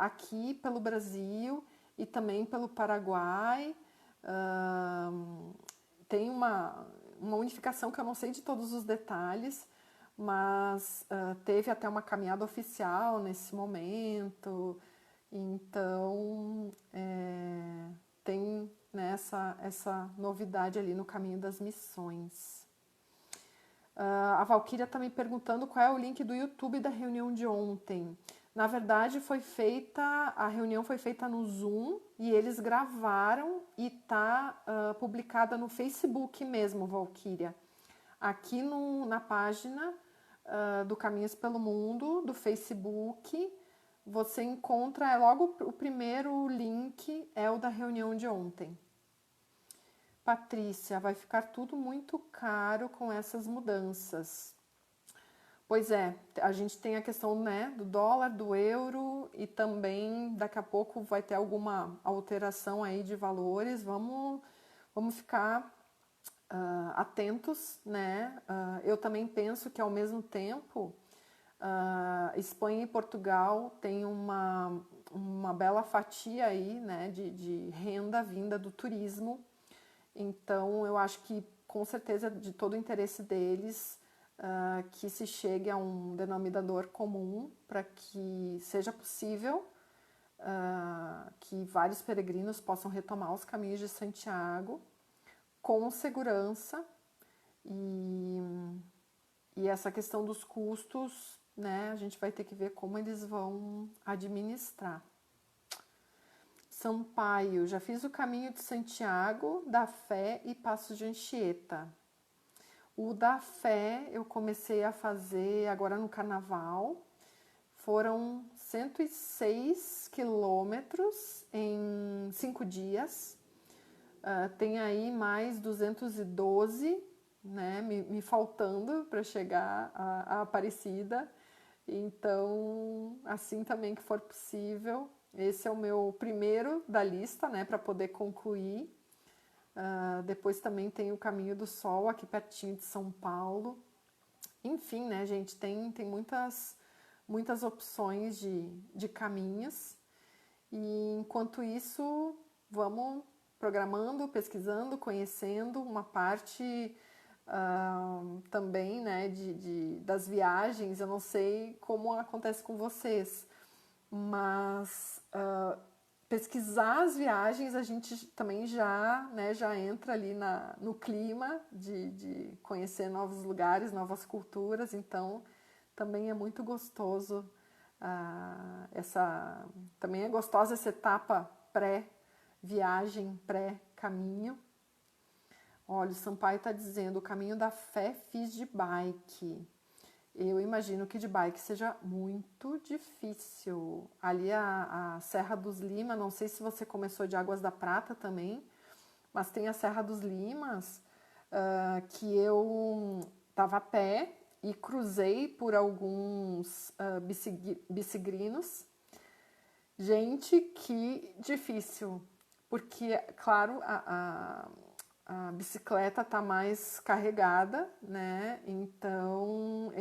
aqui pelo Brasil e também pelo Paraguai. Tem uma unificação que eu não sei de todos os detalhes, mas teve até uma caminhada oficial nesse momento. Então, tem, né, essa novidade ali no Caminho das Missões. A Valquíria está me perguntando qual é o link do YouTube da reunião de ontem. Na verdade, a reunião foi feita no Zoom e eles gravaram e está publicada no Facebook mesmo, Valquíria. Aqui na página do Caminhos pelo Mundo, do Facebook, você encontra, logo o primeiro link é o da reunião de ontem. Patrícia, vai ficar tudo muito caro com essas mudanças. Pois é, a gente tem a questão, né, do dólar, do euro e também daqui a pouco vai ter alguma alteração aí de valores. Vamos ficar atentos, né? Eu também penso que ao mesmo tempo Espanha e Portugal têm uma bela fatia aí, né, de renda vinda do turismo. Então, eu acho que, com certeza, de todo o interesse deles, que se chegue a um denominador comum para que seja possível que vários peregrinos possam retomar os caminhos de Santiago com segurança e essa questão dos custos, né, a gente vai ter que ver como eles vão administrar. Sampaio, já fiz o caminho de Santiago, da Fé e Paços de Anchieta. O da Fé eu comecei a fazer agora no carnaval. Foram 106 quilômetros em 5 dias. Tem aí mais 212, né, me faltando para chegar a Aparecida. Então, assim também que for possível, esse é o meu primeiro da lista, né, para poder concluir. Depois também tem o Caminho do Sol, aqui pertinho de São Paulo. Enfim, né, gente, tem muitas opções de caminhos. E enquanto isso, vamos programando, pesquisando, conhecendo uma parte também, né, das viagens. Eu não sei como acontece com vocês, mas pesquisar as viagens a gente também já entra ali no clima de conhecer novos lugares, novas culturas. Então também é muito gostoso também é gostosa essa etapa pré-viagem, pré-caminho. Olha, o Sampaio está dizendo, o Caminho da Fé fiz de bike. Eu imagino que de bike seja muito difícil. Ali a Serra dos Lima, não sei se você começou de Águas da Prata também, mas tem a Serra dos Limas, que eu estava a pé e cruzei por alguns bicigrinos. Gente, que difícil, porque, claro, a bicicleta está mais carregada, né? Então,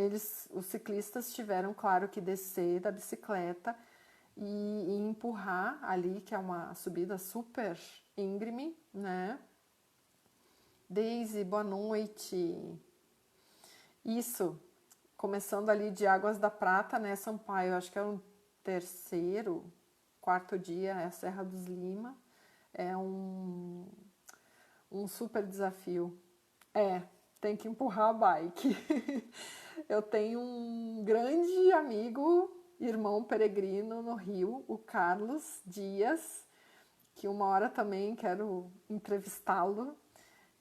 os ciclistas tiveram, claro, que descer da bicicleta e empurrar ali, que é uma subida super íngreme, né? Deise, boa noite. Isso, começando ali de Águas da Prata, né, Sampaio? Acho que é o terceiro, quarto dia, é a Serra dos Lima. É um super desafio. Tem que empurrar a bike. Eu tenho um grande amigo, irmão peregrino no Rio, o Carlos Dias, que uma hora também quero entrevistá-lo.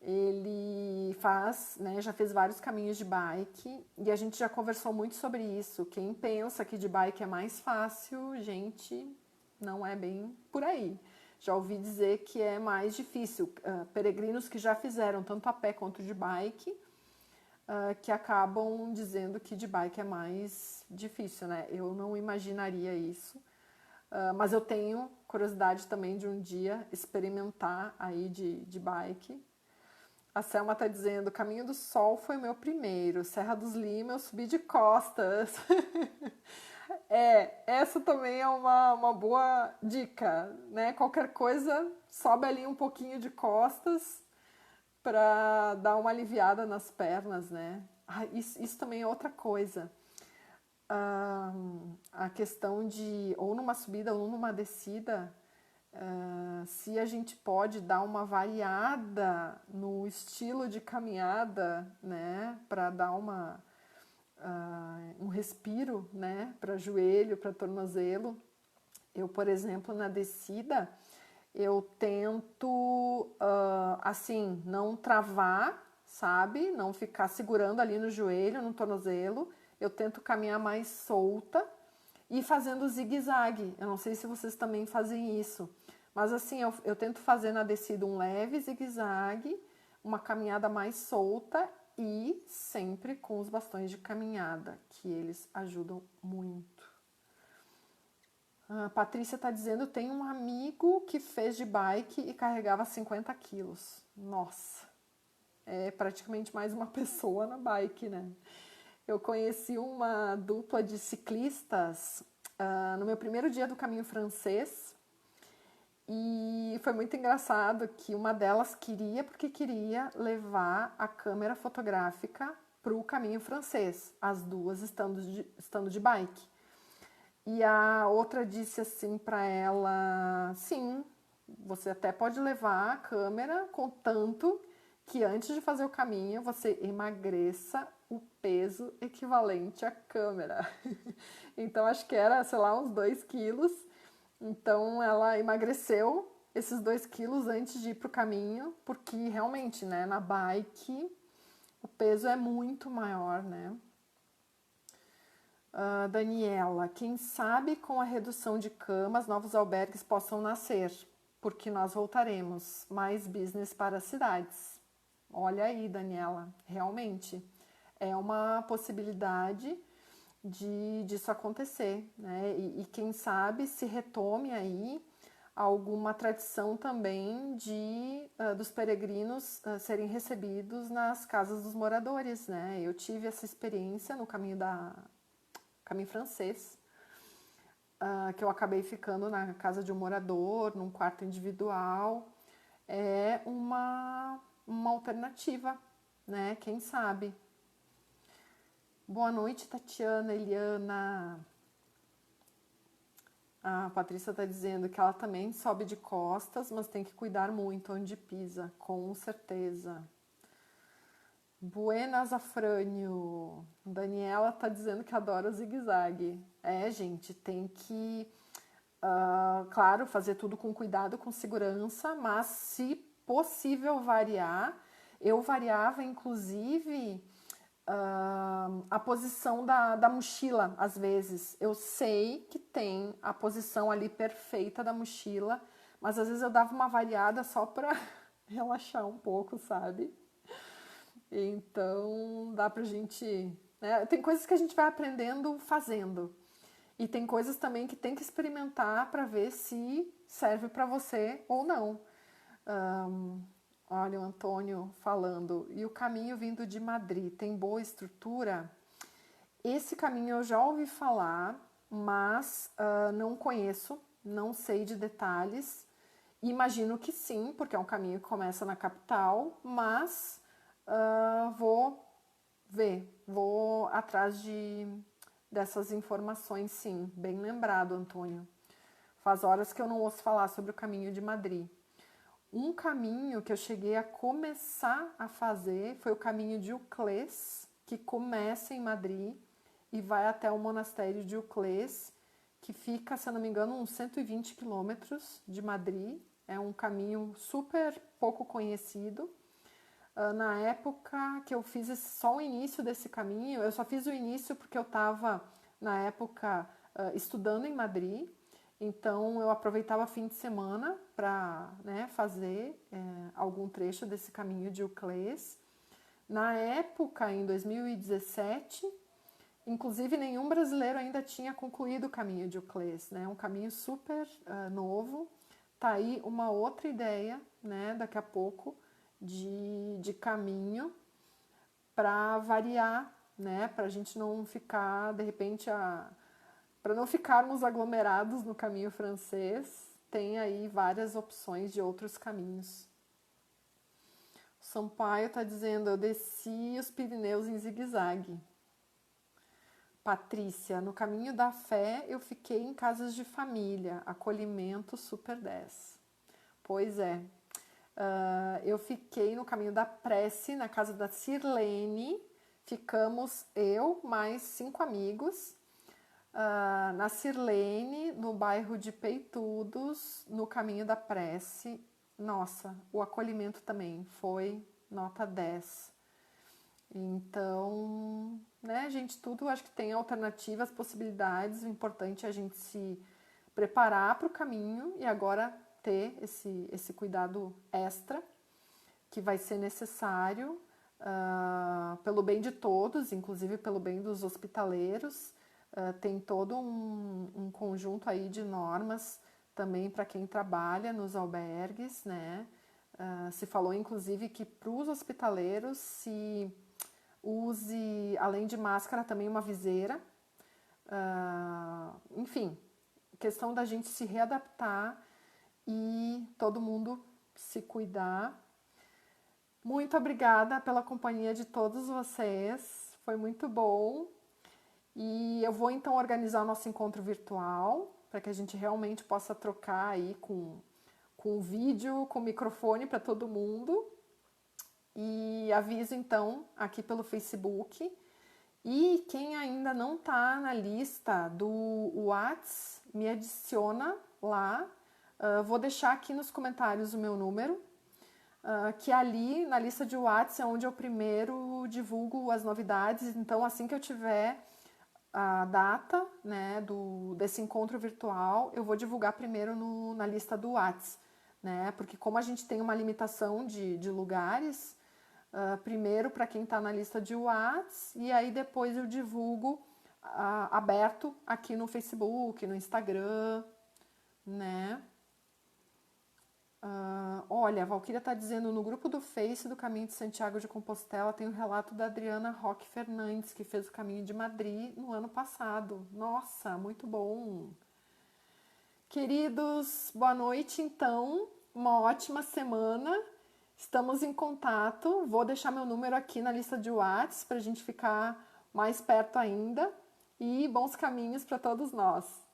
Ele já fez vários caminhos de bike e a gente já conversou muito sobre isso. Quem pensa que de bike é mais fácil, gente, não é bem por aí. Já ouvi dizer que é mais difícil. Peregrinos que já fizeram tanto a pé quanto de bike, que acabam dizendo que de bike é mais difícil, né? Eu não imaginaria isso. Mas eu tenho curiosidade também de um dia experimentar aí de bike. A Selma está dizendo, Caminho do Sol foi meu primeiro, Serra dos Lima eu subi de costas. Essa também é uma boa dica, né? Qualquer coisa, sobe ali um pouquinho de costas para dar uma aliviada nas pernas, né? Isso também é outra coisa. A questão de, ou numa subida ou numa descida, se a gente pode dar uma variada no estilo de caminhada, né, para dar um respiro, né, para joelho, para tornozelo. Eu, por exemplo, na descida, eu tento, assim, não travar, sabe, não ficar segurando ali no joelho, no tornozelo. Eu tento caminhar mais solta e fazendo zigue-zague. Eu não sei se vocês também fazem isso. Mas assim, eu tento fazer na descida um leve zigue-zague, uma caminhada mais solta e sempre com os bastões de caminhada, que eles ajudam muito. A Patrícia está dizendo, tem um amigo que fez de bike e carregava 50 quilos. Nossa, é praticamente mais uma pessoa na bike, né? Eu conheci uma dupla de ciclistas no meu primeiro dia do Caminho Francês e foi muito engraçado que uma delas porque queria levar a câmera fotográfica para o Caminho Francês, as duas estando de bike. E a outra disse assim para ela, sim, você até pode levar a câmera, contanto que antes de fazer o caminho você emagreça o peso equivalente à câmera. Então acho que era, sei lá, uns 2 quilos. Então ela emagreceu esses 2 quilos antes de ir pro caminho, porque realmente, né, na bike o peso é muito maior, né? Daniela, quem sabe com a redução de camas, novos albergues possam nascer, porque nós voltaremos. Mais business para as cidades. Olha aí, Daniela, realmente é uma possibilidade disso acontecer, né? E quem sabe se retome aí alguma tradição também dos peregrinos serem recebidos nas casas dos moradores, né? Eu tive essa experiência no caminho francês, que eu acabei ficando na casa de um morador, num quarto individual. É uma alternativa, né? Quem sabe? Boa noite, Tatiana, Eliana. A Patrícia está dizendo que ela também sobe de costas, mas tem que cuidar muito onde pisa, com certeza. Buenas, Afrânio. Daniela está dizendo que adora o zigue-zague. É, gente, tem que, claro, fazer tudo com cuidado, com segurança, mas se possível variar, eu variava inclusive a posição da mochila, às vezes. Eu sei que tem a posição ali perfeita da mochila, mas às vezes eu dava uma variada só para relaxar um pouco, sabe? Então dá pra gente. Né? Tem coisas que a gente vai aprendendo fazendo. E tem coisas também que tem que experimentar para ver se serve para você ou não. Olha o Antônio falando. E o caminho vindo de Madrid tem boa estrutura? Esse caminho eu já ouvi falar, mas não conheço, não sei de detalhes. Imagino que sim, porque é um caminho que começa na capital, mas vou ver, vou atrás dessas informações, sim. Bem lembrado, Antônio. Faz horas que eu não ouço falar sobre o caminho de Madrid. Um caminho que eu cheguei a começar a fazer foi o caminho de Uclés, que começa em Madrid e vai até o monastério de Uclés, que fica, se eu não me engano, uns 120 quilômetros de Madrid. É um caminho super pouco conhecido. Na época que eu fiz só o início desse caminho, eu só fiz o início porque eu estava, na época, estudando em Madrid, então eu aproveitava fim de semana para, né, fazer algum trecho desse caminho de Uclés. Na época, em 2017, inclusive nenhum brasileiro ainda tinha concluído o caminho de Uclés, né? Um caminho super novo. Tá aí uma outra ideia, né, daqui a pouco, de caminho para variar, né? Para a gente não ficar, de repente, para não ficarmos aglomerados no caminho francês, tem aí várias opções de outros caminhos. O Sampaio está dizendo, eu desci os Pirineus em zigue-zague. Patrícia, no caminho da fé eu fiquei em casas de família, acolhimento super 10. Pois é, eu fiquei no caminho da prece, na casa da Sirlene, ficamos eu mais 5 amigos, na Sirlene, no bairro de Peitudos, no caminho da prece. Nossa, o acolhimento também foi nota 10. Então, né, gente, tudo acho que tem alternativas, possibilidades. O importante é a gente se preparar para o caminho e agora ter esse cuidado extra que vai ser necessário pelo bem de todos, inclusive pelo bem dos hospitaleiros. Tem todo um conjunto aí de normas também para quem trabalha nos albergues, né? Se falou inclusive que para os hospitaleiros se use, além de máscara, também uma viseira. Enfim, questão da gente se readaptar e todo mundo se cuidar. Muito obrigada pela companhia de todos vocês, foi muito bom. E eu vou então organizar o nosso encontro virtual para que a gente realmente possa trocar aí com vídeo, com microfone para todo mundo. E aviso então aqui pelo Facebook. E quem ainda não está na lista do Whats, me adiciona lá. Vou deixar aqui nos comentários o meu número, que ali na lista de WhatsApp é onde eu primeiro divulgo as novidades. Então, assim que eu tiver a data, né, desse encontro virtual, eu vou divulgar primeiro na lista do WhatsApp, né? Porque como a gente tem uma limitação de lugares, primeiro para quem está na lista de WhatsApp, e aí depois eu divulgo aberto aqui no Facebook, no Instagram, né? Olha, a Valquíria está dizendo, no grupo do Face do Caminho de Santiago de Compostela tem o relato da Adriana Roque Fernandes, que fez o Caminho de Madrid no ano passado. Nossa, muito bom! Queridos, boa noite então, uma ótima semana, estamos em contato, vou deixar meu número aqui na lista de WhatsApp para a gente ficar mais perto ainda, e bons caminhos para todos nós.